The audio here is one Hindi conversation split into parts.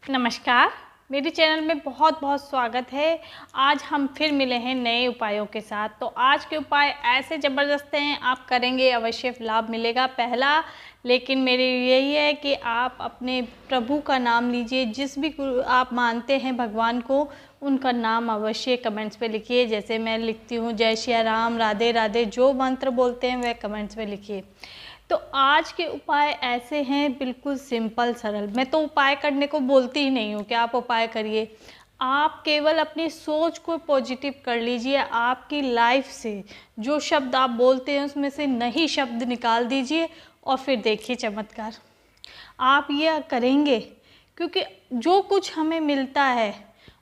नमस्कार, मेरे चैनल में बहुत बहुत स्वागत है। आज हम फिर मिले हैं नए उपायों के साथ। तो आज के उपाय ऐसे ज़बरदस्त हैं, आप करेंगे अवश्य लाभ मिलेगा। पहला लेकिन मेरी यही है कि आप अपने प्रभु का नाम लीजिए। जिस भी आप मानते हैं भगवान को, उनका नाम अवश्य कमेंट्स पे लिखिए। जैसे मैं लिखती हूँ जय श्री राम, राधे राधे, जो मंत्र बोलते हैं वह कमेंट्स पे लिखिए। तो आज के उपाय ऐसे हैं, बिल्कुल सिंपल सरल। मैं तो उपाय करने को बोलती ही नहीं हूँ कि आप उपाय करिए। आप केवल अपनी सोच को पॉजिटिव कर लीजिए। आपकी लाइफ से जो शब्द आप बोलते हैं उसमें से नहीं शब्द निकाल दीजिए और फिर देखिए चमत्कार। आप ये करेंगे क्योंकि जो कुछ हमें मिलता है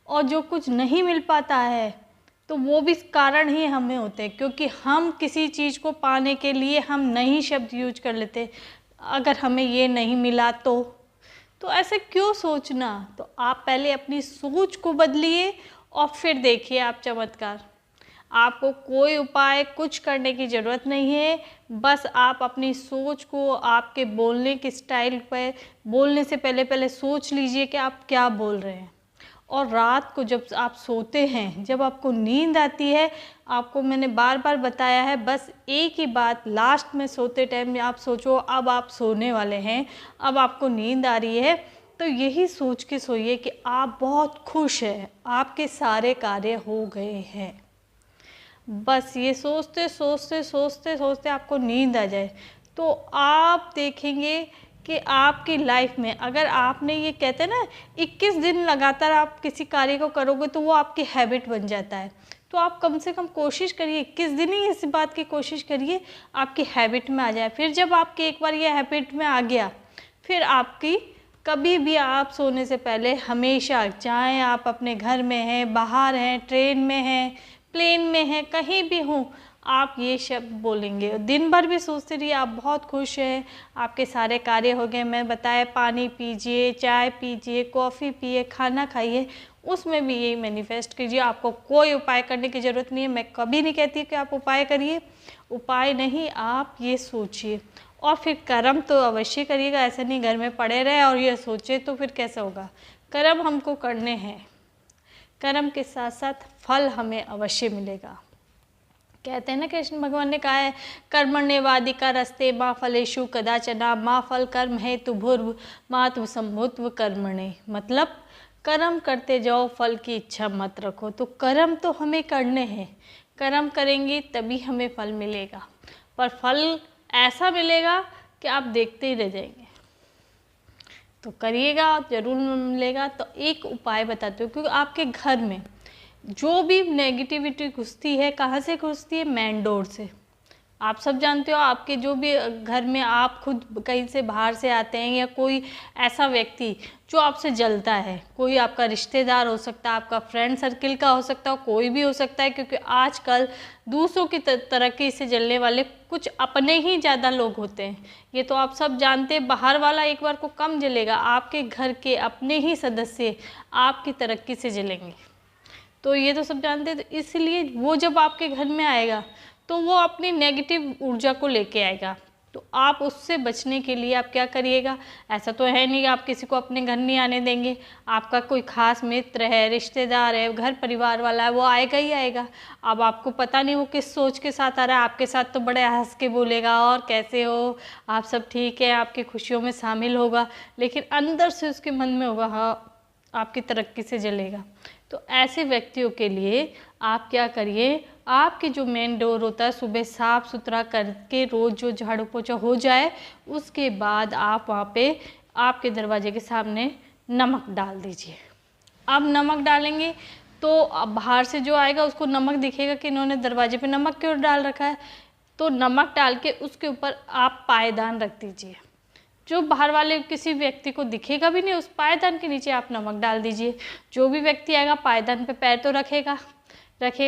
और जो कुछ नहीं मिल पाता है तो वो भी कारण ही हमें होते हैं, क्योंकि हम किसी चीज़ को पाने के लिए हम नहीं शब्द यूज कर लेते। अगर हमें ये नहीं मिला तो ऐसे क्यों सोचना। तो आप पहले अपनी सोच को बदलिए और फिर देखिए आप चमत्कार। आपको कोई उपाय कुछ करने की ज़रूरत नहीं है, बस आप अपनी सोच को आपके बोलने के स्टाइल पर बोलने से पहले सोच लीजिए कि आप क्या बोल रहे हैं। और रात को जब आप सोते हैं, जब आपको नींद आती है, आपको मैंने बार बार बताया है, बस एक ही बात, लास्ट में सोते टाइम में आप सोचो अब आप सोने वाले हैं, अब आपको नींद आ रही है, तो यही सोच के सोइए कि आप बहुत खुश हैं, आपके सारे कार्य हो गए हैं। बस ये सोचते सोचते सोचते सोचते आपको नींद आ जाए तो आप देखेंगे कि आपकी लाइफ में, अगर आपने ये कहते हैं ना 21 दिन लगातार आप किसी कार्य को करोगे तो वो आपकी हैबिट बन जाता है। तो आप कम से कम कोशिश करिए, 21 दिन ही इस बात की कोशिश करिए आपकी हैबिट में आ जाए। फिर जब आपकी एक बार ये हैबिट में आ गया, फिर आपकी कभी भी आप सोने से पहले हमेशा, चाहे आप अपने घर में हैं, बाहर हैं, ट्रेन में हैं, प्लेन में हैं, कहीं भी हों, आप ये शब्द बोलेंगे। दिन भर भी सोचते रहिए आप बहुत खुश हैं, आपके सारे कार्य हो गए। मैं बताया पानी पीजिए, चाय पीजिए, कॉफ़ी पिए, खाना खाइए, उसमें भी यही मैनिफेस्ट कीजिए। आपको कोई उपाय करने की ज़रूरत नहीं है। मैं कभी नहीं कहती कि आप उपाय करिए, उपाय नहीं, आप ये सोचिए और फिर कर्म तो अवश्य करिएगा। ऐसे नहीं घर में पड़े रहे और ये सोचे तो फिर कैसे होगा। कर्म हमको करने हैं, कर्म के साथ साथ फल हमें अवश्य मिलेगा। कहते हैं ना, कृष्ण भगवान ने कहा है कर्मण्येवाधिकार रस्ते माँ फलेषु कदाचन माँ फल कर्म है तुभुर्व मातु संभुत्व कर्मणे। मतलब कर्म करते जाओ, फल की इच्छा मत रखो। तो कर्म तो हमें करने हैं, कर्म करेंगे तभी हमें फल मिलेगा, पर फल ऐसा मिलेगा कि आप देखते ही रह जाएंगे। तो करिएगा, ज़रूर मिलेगा। तो एक उपाय बताती हूँ, क्योंकि आपके घर में जो भी नेगेटिविटी घुसती है, कहाँ से घुसती है? मेन डोर से। आप सब जानते हो, आपके जो भी घर में आप खुद कहीं से बाहर से आते हैं या कोई ऐसा व्यक्ति जो आपसे जलता है, कोई आपका रिश्तेदार हो सकता है, आपका फ्रेंड सर्किल का हो सकता है, कोई भी हो सकता है, क्योंकि आजकल दूसरों की तरक्की से जलने वाले कुछ अपने ही ज़्यादा लोग होते हैं। ये तो आप सब जानते हैं। बाहर वाला एक बार को कम जलेगा, आपके घर के अपने ही सदस्य आपकी तरक्की से जलेंगे। तो ये तो सब जानते हैं। तो इसलिए वो जब आपके घर में आएगा तो वो अपनी नेगेटिव ऊर्जा को लेके आएगा। तो आप उससे बचने के लिए आप क्या करिएगा? ऐसा तो है नहीं आप किसी को अपने घर नहीं आने देंगे। आपका कोई खास मित्र है, रिश्तेदार है, घर परिवार वाला है, वो आएगा ही आएगा। अब आपको पता नहीं वो किस सोच के साथ आ रहा है। आपके साथ तो बड़े हंस के बोलेगा, और कैसे हो, आप सब ठीक है, आपकी खुशियों में शामिल होगा, लेकिन अंदर से उसके मन में होगा हाँ आपकी तरक्की से जलेगा। तो ऐसे व्यक्तियों के लिए आप क्या करिए, आपके जो मेन डोर होता है सुबह साफ़ सुथरा करके रोज़ जो झाड़ू पोछा हो जाए, उसके बाद आप वहाँ पे आपके दरवाजे के सामने नमक डाल दीजिए। अब नमक डालेंगे तो अब बाहर से जो आएगा उसको नमक दिखेगा कि इन्होंने दरवाजे पे नमक क्यों डाल रखा है। तो नमक डाल के उसके ऊपर आप पायदान रख दीजिए। जो बाहर वाले किसी व्यक्ति को दिखेगा भी नहीं, उस पायदान के नीचे आप नमक डाल दीजिए। जो भी व्यक्ति आएगा पायदान पे पैर तो रखेगा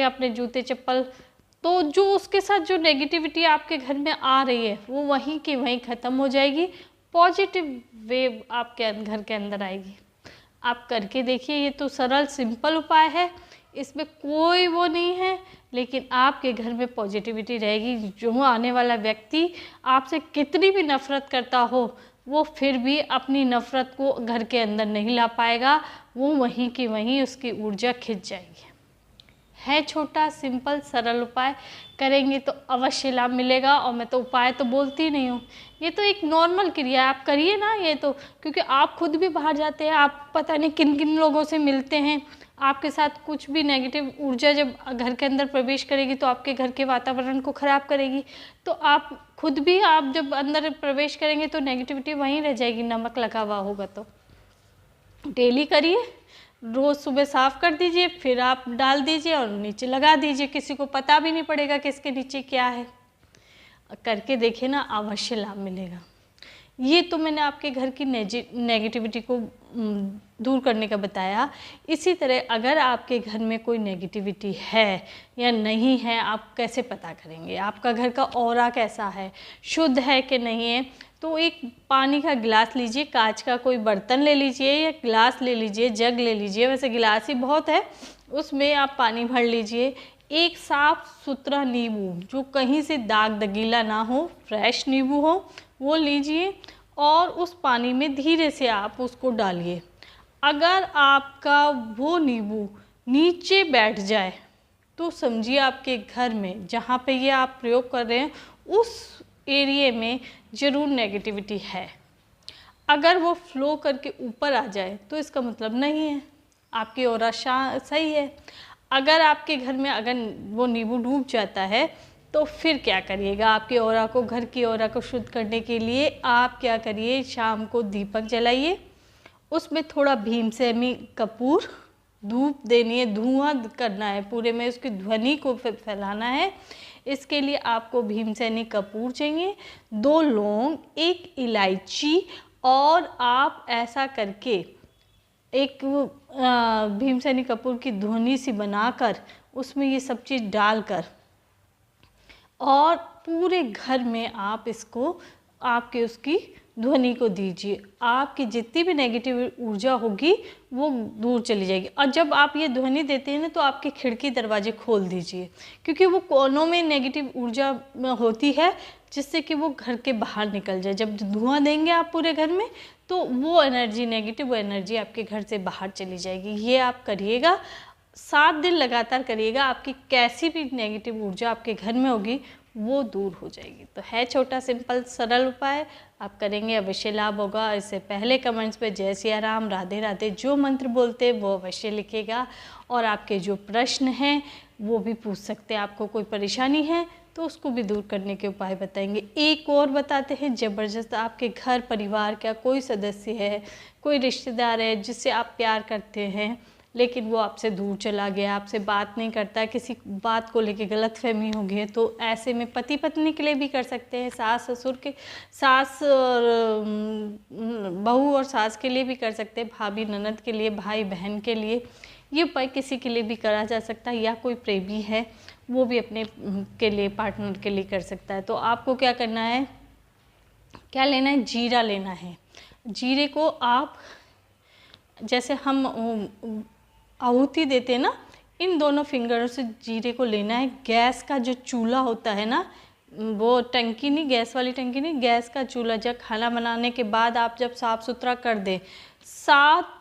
अपने जूते चप्पल, तो जो उसके साथ जो नेगेटिविटी आपके घर में आ रही है वो वहीं की वहीं ख़त्म हो जाएगी। पॉजिटिव वेव आपके घर के अंदर आएगी। आप करके देखिए। ये तो सरल सिंपल उपाय है, इसमें कोई वो नहीं है, लेकिन आपके घर में पॉजिटिविटी रहेगी। जो आने वाला व्यक्ति आपसे कितनी भी नफरत करता हो, वो फिर भी अपनी नफ़रत को घर के अंदर नहीं ला पाएगा, वो वहीं की वहीं उसकी ऊर्जा खिंच जाएगी। है छोटा सिंपल सरल उपाय, करेंगे तो अवश्य लाभ मिलेगा। और मैं तो उपाय तो बोलती नहीं हूँ, ये तो एक नॉर्मल क्रिया है, आप करिए ना ये तो, क्योंकि आप खुद भी बाहर जाते हैं, आप पता नहीं किन किन लोगों से मिलते हैं, आपके साथ कुछ भी नेगेटिव ऊर्जा जब घर के अंदर प्रवेश करेगी तो आपके घर के वातावरण को ख़राब करेगी। तो आप खुद भी, आप जब अंदर प्रवेश करेंगे तो नेगेटिविटी वहीं रह जाएगी, नमक लगा हुआ होगा। तो डेली करिए, रोज़ सुबह साफ़ कर दीजिए, फिर आप डाल दीजिए और नीचे लगा दीजिए, किसी को पता भी नहीं पड़ेगा कि इसके नीचे क्या है। करके देखिए ना, अवश्य लाभ मिलेगा। ये तो मैंने आपके घर की नेगेटिविटी को दूर करने का बताया। इसी तरह अगर आपके घर में कोई नेगेटिविटी है या नहीं है, आप कैसे पता करेंगे? आपका घर का ऑरा कैसा है, शुद्ध है कि नहीं है? तो एक पानी का गिलास लीजिए, कांच का कोई बर्तन ले लीजिए या गिलास ले लीजिए, जग ले लीजिए, वैसे गिलास ही बहुत है, उसमें आप पानी भर लीजिए। एक साफ सुथरा नींबू, जो कहीं से दाग दगीला ना हो, फ्रेश नींबू हो, वो लीजिए और उस पानी में धीरे से आप उसको डालिए। अगर आपका वो नींबू नीचे बैठ जाए तो समझिए आपके घर में जहाँ पे ये आप प्रयोग कर रहे हैं उस एरिए में ज़रूर नेगेटिविटी है। अगर वो फ्लो करके ऊपर आ जाए तो इसका मतलब नहीं है, आपकी ऑरा सही है। अगर आपके घर में अगर वो नींबू डूब जाता है तो फिर क्या करिएगा? आपकी ऑरा को, घर की ऑरा को शुद्ध करने के लिए आप क्या करिए, शाम को दीपक जलाइए, उसमें थोड़ा भीमसेनी कपूर, धूप देनी है, धुआं करना है पूरे में, उसकी ध्वनि को फैलाना है। इसके लिए आपको भीमसेनी कपूर चाहिए, 2 लौंग, 1 इलायची, और आप ऐसा करके एक भीमसेनी कपूर की ध्वनि सी बनाकर उसमें ये सब चीज़ डालकर और पूरे घर में आप इसको, आपके उसकी ध्वनि को दीजिए। आपकी जितनी भी नेगेटिव ऊर्जा होगी वो दूर चली जाएगी। और जब आप ये ध्वनि देते हैं ना तो आपके खिड़की दरवाजे खोल दीजिए, क्योंकि वो कोनों में नेगेटिव ऊर्जा होती है जिससे कि वो घर के बाहर निकल जाए। जब धुआं देंगे आप पूरे घर में तो वो एनर्जी, नेगेटिव एनर्जी आपके घर से बाहर चली जाएगी। ये आप करिएगा, 7 दिन लगातार करिएगा, आपकी कैसी भी नेगेटिव ऊर्जा आपके घर में होगी वो दूर हो जाएगी। तो है छोटा सिंपल सरल उपाय, आप करेंगे अवश्य लाभ होगा। इससे पहले कमेंट्स पे जय सिया राम, राधे राधे जो मंत्र बोलते हैं वो अवश्य लिखेगा। और आपके जो प्रश्न हैं वो भी पूछ सकते हैं, आपको कोई परेशानी है तो उसको भी दूर करने के उपाय बताएंगे। एक और बताते हैं, ज़बरदस्त आपके घर परिवार का कोई सदस्य है, कोई रिश्तेदार है जिससे आप प्यार करते हैं लेकिन वो आपसे दूर चला गया, आपसे बात नहीं करता, किसी बात को लेके गलतफहमी हो गई है, तो ऐसे में पति पत्नी के लिए भी कर सकते हैं, सास ससुर के, सास और बहू और सास के लिए भी कर सकते हैं, भाभी ननद के लिए, भाई बहन के लिए, ये उपाय किसी के लिए भी करा जा सकता है। या कोई प्रेमी है वो भी अपने के लिए, पार्टनर के लिए कर सकता है। तो आपको क्या करना है, क्या लेना है, जीरा लेना है। जीरे को आप, जैसे हम आहुति देते हैं ना, इन दोनों फिंगरों से जीरे को लेना है। गैस का जो चूल्हा होता है ना, वो टंकी नहीं, गैस वाली टंकी नहीं, गैस का चूल्हा, जब खाना बनाने के बाद आप जब साफ़ सुथरा कर दें, 7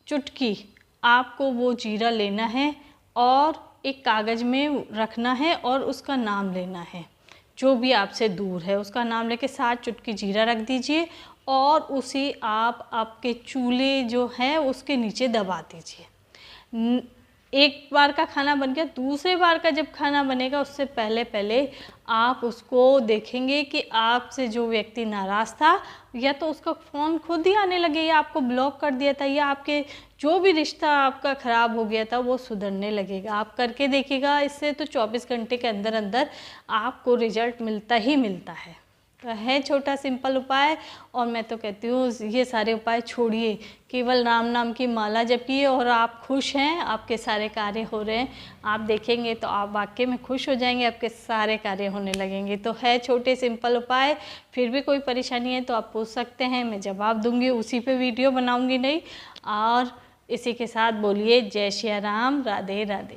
चुटकी आपको वो जीरा लेना है और एक कागज़ में रखना है और उसका नाम लेना है। जो भी आपसे दूर है उसका नाम लेके 7 चुटकी जीरा रख दीजिए और उसे आप आपके चूल्हे जो है उसके नीचे दबा दीजिए। एक बार का खाना बन गया, दूसरे बार का जब खाना बनेगा उससे पहले पहले आप उसको देखेंगे कि आपसे जो व्यक्ति नाराज़ था, या तो उसका फ़ोन खुद ही आने लगे, या आपको ब्लॉक कर दिया था, या आपके जो भी रिश्ता आपका ख़राब हो गया था वो सुधरने लगेगा। आप करके देखिएगा, इससे तो 24 घंटे के अंदर अंदर आपको रिजल्ट मिलता ही मिलता है। तो है छोटा सिंपल उपाय, और मैं तो कहती हूँ ये सारे उपाय छोड़िए, केवल राम नाम की माला जपिए और आप खुश हैं, आपके सारे कार्य हो रहे हैं। आप देखेंगे तो आप वाकई में खुश हो जाएंगे, आपके सारे कार्य होने लगेंगे। तो है छोटे सिंपल उपाय, फिर भी कोई परेशानी है तो आप पूछ सकते हैं, मैं जवाब दूंगी, उसी पे वीडियो बनाऊंगी नहीं। और इसी के साथ बोलिए जय श्री राम, राधे राधे।